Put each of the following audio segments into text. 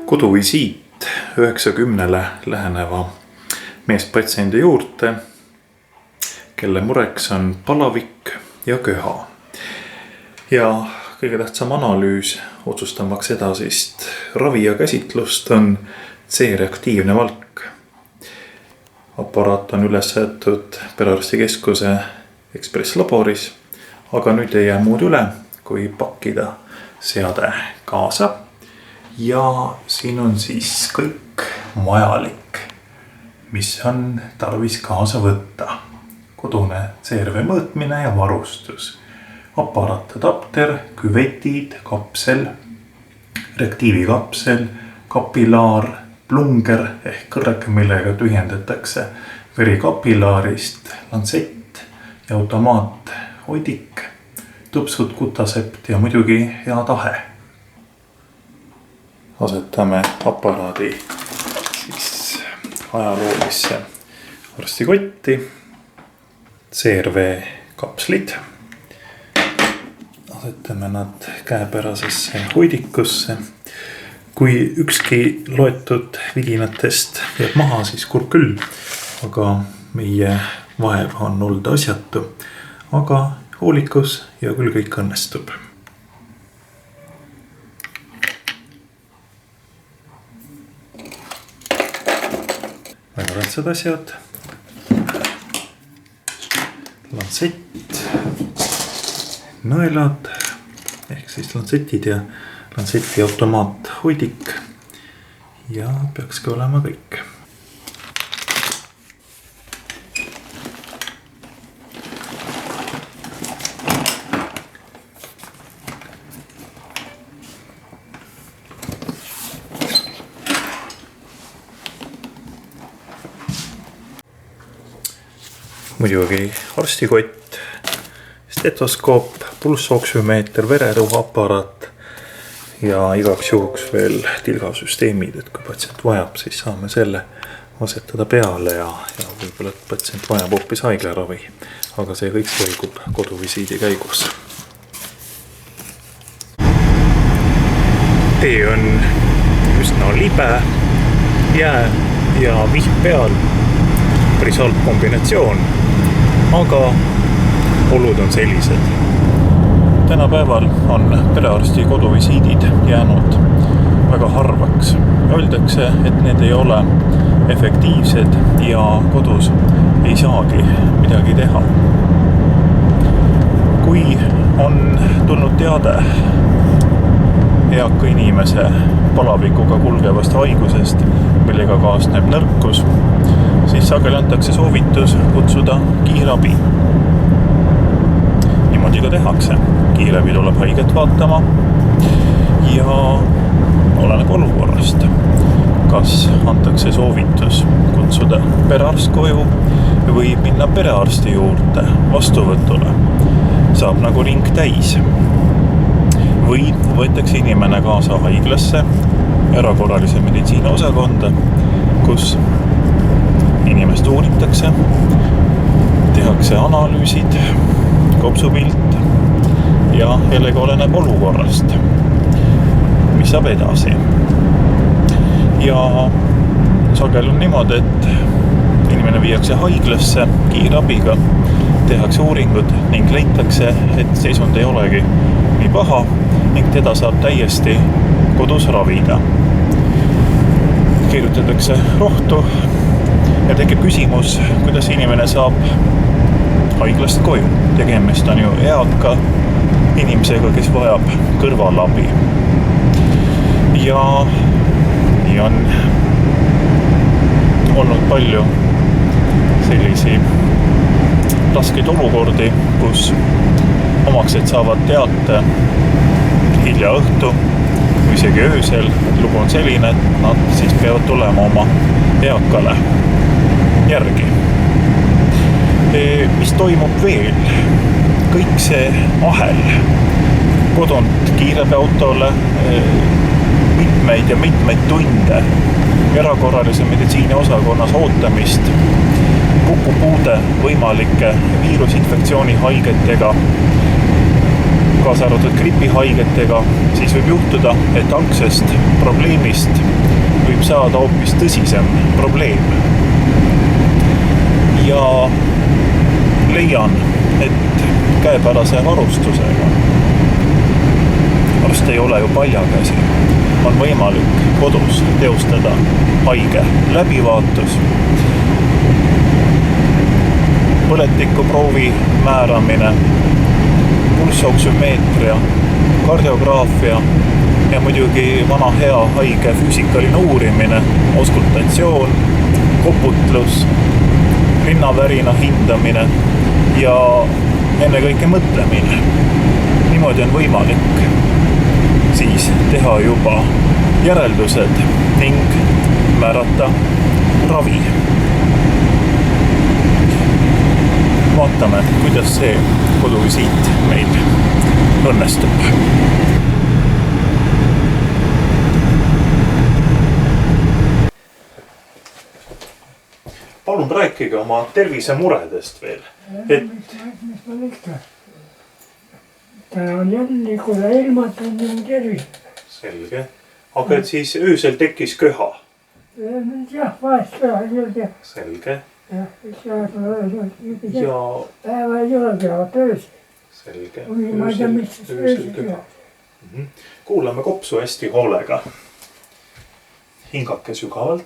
Koduvisiit 90-le läheneva meespatsiendi juurde, kelle mureks on palavik ja köha. Ja kõige tähtsam analüüs otsustamaks edasist ravi ja käsitlust on C-reaktiivne valk. Aparaat on üles jäetud perearstikeskuse ekspresslaboris, aga nüüd ei jää muud üle, kui pakkida seade kaasa. Ja siin on siis kõik vajalik, mis on tarvis kaasa võtta. Kodune CRV mõõtmine ja varustus. Aparaat, adapter, küvetid, kapsel, reaktiivikapsel, kapilaar, plunger ehk kõrreke, millega tühjendatakse veri kapilaarist, lantsett ja automaathoidik, tupsud, kutasept ja muidugi hea tahe. Asetame aparaadi siis ajaloolisse arstikotti, CRV kapslid. Asetame nad käepärasesse hoidikusse. Kui ükski loetud vidinatest jääb maha, siis kurb küll, aga meie vaev on olnud asjatu. Aga hoolikus ja küll kõik õnnestub. Väga tähtsad asjad. Lantsett, nõelad ehk siis lantsetid ja lantseti automaathoidik ja peakski olema kõik. Muidugi arstikott, stetoskoop, pulssoksümeeter, vereruuaparaat ja igaks juhuks veel tilgasüsteemid, et kui patsient vajab, siis saame selle asetada peale ja võib-olla patsient vajab hoopis haiglaravi, aga see kõik selgub koduvisiidi käigus. Tee on üsna libe, jää ja vihm peal, päris halb kombinatsioon, aga olud on sellised. Tänapäeval on perearsti koduvisiidid jäänud väga harvaks. Öeldakse, et need ei ole efektiivsed ja kodus ei saagi midagi teha. Kui on tulnud teade eaka inimese palavikuga kulgevast haigusest, millega kaasneb nõrkus, siis sageli antakse soovitus kutsuda kiirabi. Niimoodi ka tehakse. Kiirabi tuleb haiget vaatama ja oleneb olukorrast. Kas antakse soovitus kutsuda perearst koju või minna perearsti juurde vastuvõtule. Saab nagu ring täis. Või võetakse inimene kaasa haiglasse, erakorralise meditsiini osakonda, kus inimest uuritakse, tehakse analüüsid, kopsupilt ja jällegi oleneb olukorrast, mis saab edasi. Ja sagel on niimoodi, et inimene viiakse haiglasse kiirabiga, tehakse uuringud ning leitakse, et seisund ei olegi nii paha ning teda saab täiesti kodus ravida. Kirjutatakse rohtu ja tekib küsimus, kuidas inimene saab haiglast koju. Tegemist on ju eaka inimesega, kes vajab kõrvalabi. Ja nii on olnud palju sellisi raskeid olukordi, kus omaksed saavad teate hilja õhtu või isegi öösel. Lugu on selline, et nad siis peavad tulema oma eakale järgi. Mis toimub veel? Kõik see ahel kodunt kiirabiautole mitmeid ja mitmeid tunde erakorralise meditsiini osakonnas ootamist, kokkupuude võimalike viirusinfektsiooni haigetega, kaasa arvatud gripihaigetega, siis võib juhtuda, et algsest probleemist võib saada hoopis tõsisem probleem. Ja leian, et käepärase varustusega, arst ei ole ju paljakäsi, on võimalik kodus teostada haige läbivaatus, põletikuproovi määramine, pulssoksümeetria, kardiograafia ja muidugi vana hea haige füüsikaline uurimine, auskultatsioon, koputlus, rinnavärina hindamine ja ennekõike mõtlemine. Niimoodi on võimalik siis teha juba järeldused ning määrata ravi. Vaatame, kuidas see koduvisiit meil õnnestub. Palun rääkige oma tervisemuredest veel. Mis ma ikka? Ta on jälle, kui ta ilmad on nii tervis. Selge. Aga et siis öösel tekkis köha? Jah, vahest köha ei ole. Selge. Ja päeva ei ole köha, töös. Selge. Ma ei tea, mis öösel köha. Kuulame kopsu hästi hoolega. Hingake sügavalt.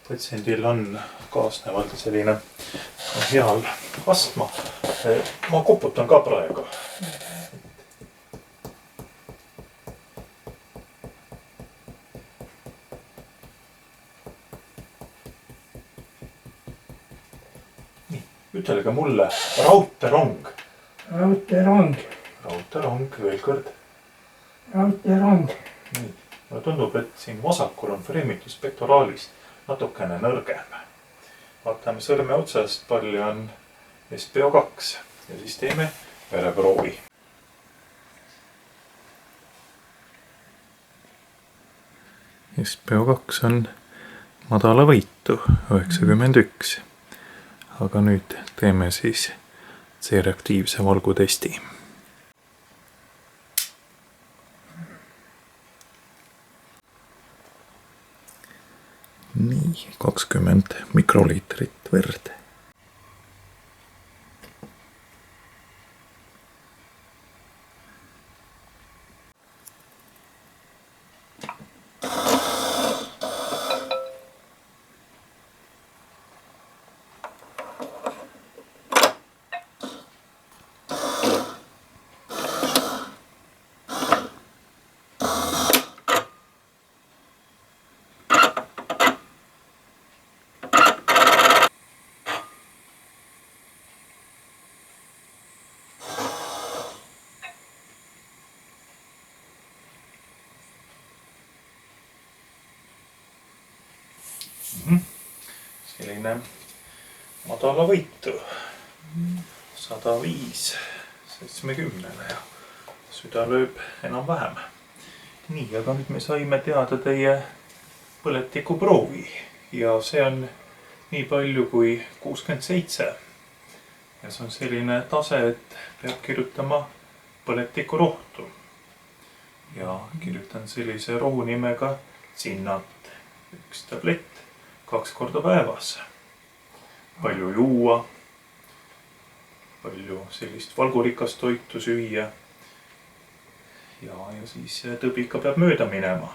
Patsiendil on kaasnevalt selline heal astma. Ma koputan ka praegu. Nii, ütelge mulle raudteerong. Raudteerong. Raudteerong, veel kord. Raudteerong. Nii, mulle tundub, et siin vasakul on freemitus pectoralis natukene nõrgem. Vaatame sõrme otsast, palju on SpO2 ja siis teeme vereproovi. SpO2 on madalavõitu 91. Aga nüüd teeme siis C-reaktiivse valgutesti. Nii, 20 mikroliitrit verd. Selline madalavõitu 105/70 ja süda lööb enam-vähem. Nii, aga nüüd me saime teada teie põletikuproovi ja see on nii palju kui 67. Ja see on selline tase, et peab kirjutama põletikurohtu. Ja kirjutan sellise rohu nimega Zinnat, 1 tablett 2 korda päevas. Palju juua, palju sellist valgurikast toitu süüa. Ja siis tõbika peab mööda minema.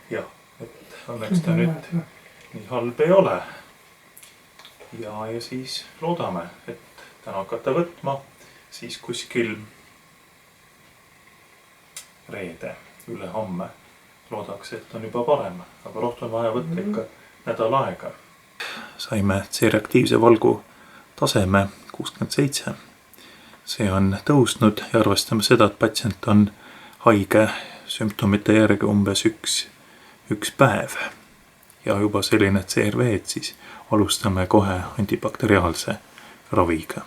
Jah, et õnneks ta nüüd nii halb ei ole. Ja siis loodame, et täna hakata võtma siis kuskil reede üle homme. Loodaks, et on juba parem, aga rohtu on vaja võtta ikka nädal aega. Saime C-reaktiivse valgu taseme 67. see on tõusnud ja arvestame seda, et patsient on haige sümptomite järgi umbes üks päev ja juba selline CRV, et siis alustame kohe antibakteriaalse raviga.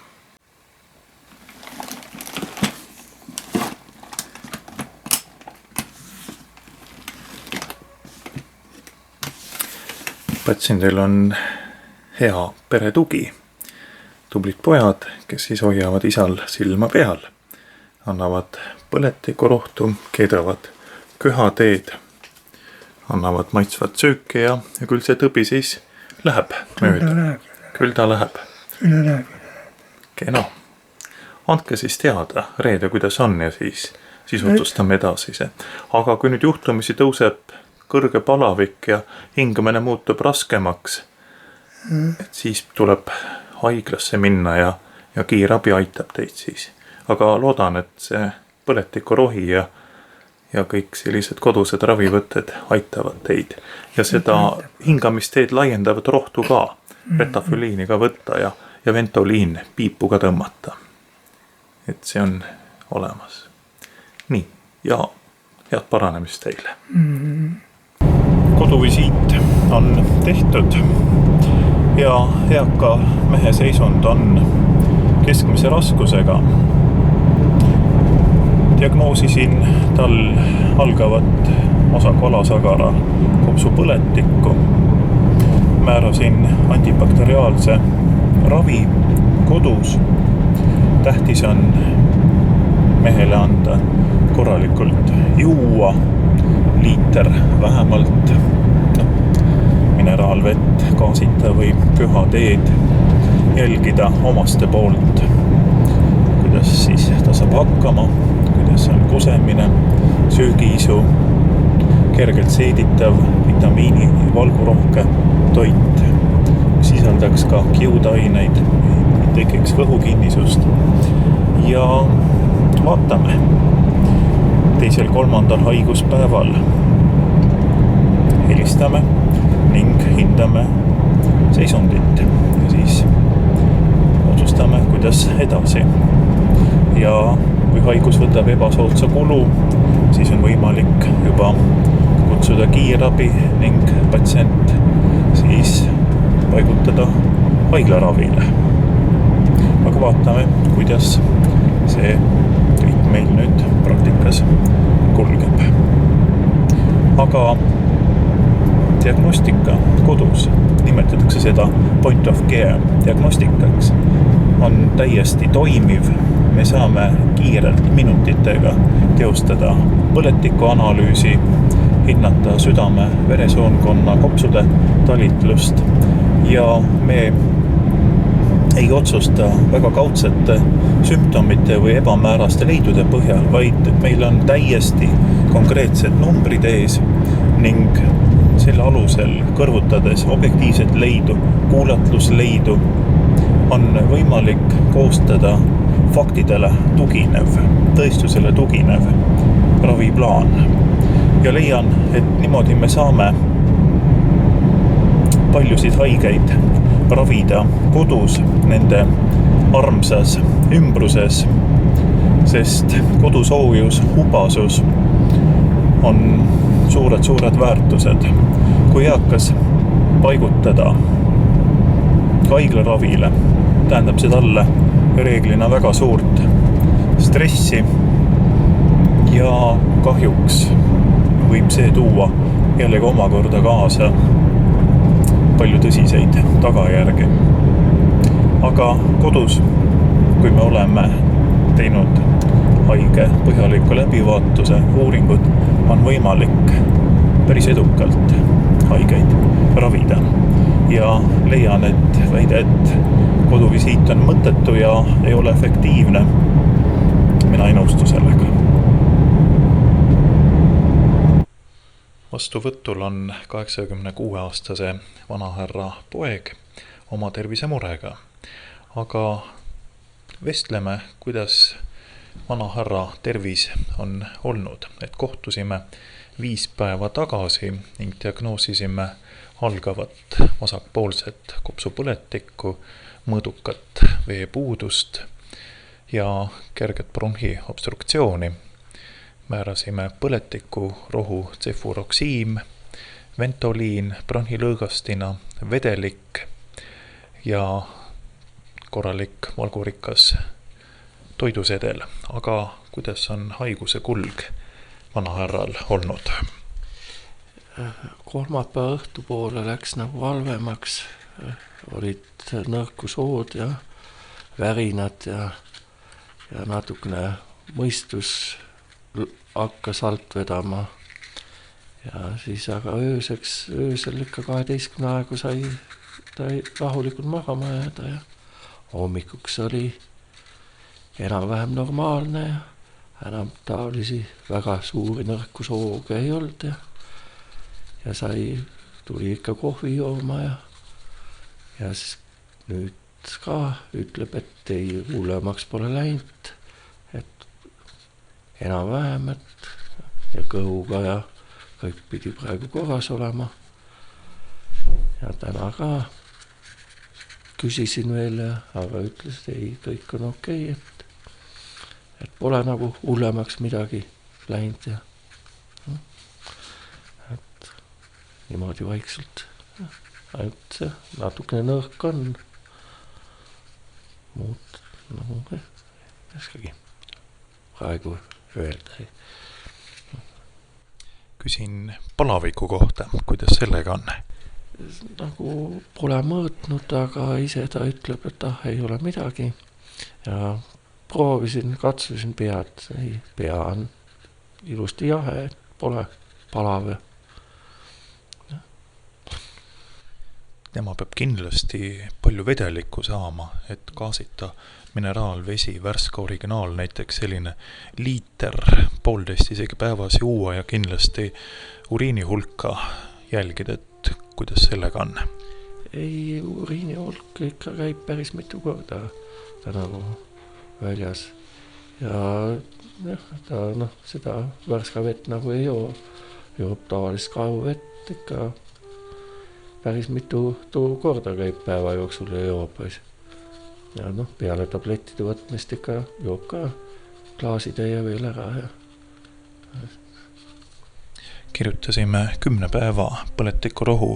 Patsiendil on hea peretugi. Tublid pojad, kes siis hoiavad isal silma peal, annavad põletikurohtu, keedavad köhateed, annavad maitsvat sööki ja küll see tõbi siis läheb mööda. Küll ta läheb. Kena. Andke siis teada reede, kuidas on ja siis otsustame edasise. Aga kui nüüd juhtumisi tõuseb kõrge palavik ja hingamine muutub raskemaks, et siis tuleb haiglasse minna ja kiirabi aitab teid siis. Aga loodan, et see põletikurohi ja kõik sellised kodused ravivõtted aitavad teid. Ja seda hingamisteed laiendavat rohtu ka, retafyliini ka võtta ja ventoliin piipu ka tõmmata. Et see on olemas. Nii, ja head paranemist teile. Koduvisiit on tehtud ja eaka mehe seisund on keskmise raskusega. Diagnoosisin tal algavat osakvalasagara kopsupõletikku. Määrasin antibakteriaalse ravi kodus. Tähtis on mehele anda korralikult juua, liiter vähemalt mineraalvett, gaasita või püha teed, jälgida omaste poolt, kuidas siis ta saab hakkama, kuidas on kusemine, söögiisu, kergelt seeditav, vitamiini valgurohke toit, sisaldaks ka kiudaineid, tekiks kõhukinnisust ja vaatame 2.–3. haiguspäeval helistame ning hindame seisundit ja siis otsustame, kuidas edasi. Ja kui haigus võtab ebasoodsa kulu, siis on võimalik juba kutsuda kiirabi ning patsient siis paigutada haiglaravile. Aga vaatame, kuidas see kõik meil nüüd praktikas kulgeb. Aga diagnostika kodus, nimetatakse seda point of care diagnostikaks, on täiesti toimiv. Me saame kiirelt minutitega teostada põletikuanalüüsi, hinnata südame, veresoonkonna, kopsude talitlust ja me ei otsusta väga kaudsete sümptomite või ebamääraste leidude põhjal, vaid meil on täiesti konkreetsed numbrid ees ning selle alusel kõrvutades objektiivset leidu, kuulatlusleidu, on võimalik koostada faktidele tuginev, tõestusele tuginev raviplaan. Ja leian, et niimoodi me saame paljusid haigeid ravida kodus nende armsas ümbruses, sest kodusoojus, hubasus on suured väärtused. Kui eakas paigutada haiglaravile, tähendab see talle reeglina väga suurt stressi ja kahjuks võib see tuua jällegi omakorda kaasa palju tõsiseid tagajärgi. Aga kodus, kui me oleme teinud haige põhjaliku läbivaatuse, uuringud, on võimalik päris edukalt haigeid ravida. Ja leian, et väide, et koduvisiit on mõttetu ja ei ole efektiivne, mina ei nõustu sellega. Vastuvõtul on 86-aastase vanahärra poeg oma tervisemurega. Aga vestleme, kuidas vanahärra tervis on olnud. Et kohtusime 5 päeva tagasi ning diagnoosisime algavat vasakpoolset kopsupõletikku, mõõdukat veepuudust ja kerget bronhi obstruktsiooni. Määrasime põletiku, rohu, cefuroksiim, ventoliin, bronhilõõgastina, vedelik ja korralik valgurikas toidusedel. Aga kuidas on haiguse kulg vanahärral olnud? Kolmapäeva õhtupoole läks nagu halvemaks, olid nõrkusood ja värinad ja natukene mõistus hakkas alt vedama. Ja siis aga öösel ikka 12 aegu sai rahulikult magama jääda ja hommikuks oli enam-vähem normaalne ja enam taolisi väga suuri nõrkusooge ei olnud ja tuli ikka kohvi jooma ja siis nüüd ka ütleb, et ei hullemaks pole läinud, et enam-vähem, ja kõhuga ja kõik pidi praegu korras olema. Ja täna ka küsisin veel, aga ütles, et ei, kõik on okei, et pole nagu hullemaks midagi läinud ja et niimoodi vaikselt. Ainult see natukene nõrk on. Muud nagu eskagi praegu öelda. Küsin palaviku kohta, kuidas sellega on? Nagu pole mõõtnud, aga ise ta ütleb, et ei ole midagi. Ja proovisin, katsusin pead. Pea on ilusti jahe, et pole palav. Tema peab kindlasti palju vedelikku saama, et gaasita mineraalvesi, värske originaal, näiteks selline liiter, 1,5 isegi päevas juua ja kindlasti uriini hulka jälgida, et kuidas sellega on. Ei, uriini hulk ikka käib päris mitu korda ta nagu väljas ja ta seda värska vett nagu ei joo, joob tavalist kaevuvett ikka päris mitu korda käib päeva jooksul ja joob. Ja peale tablettide võtmist ikka joob ka klaasitäie veel ära. Kirjutasime 10 päeva põletikurohu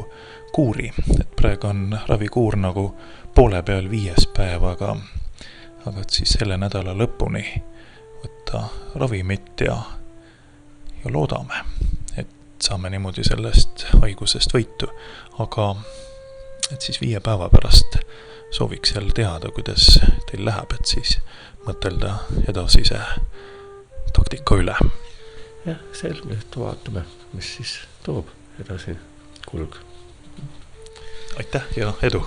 kuuri, et praegu on ravikuur nagu poole peal 5 päeva, aga et siis selle nädala lõpuni võtta ravimit ja loodame, et saame niimoodi sellest haigusest võitu, aga et siis 5 päeva pärast sooviks jälle teada, kuidas teil läheb, et siis mõtelda edasise taktika üle. Jah, selge, et vaatame, mis siis toob edasi kulg. Aitäh ja edu!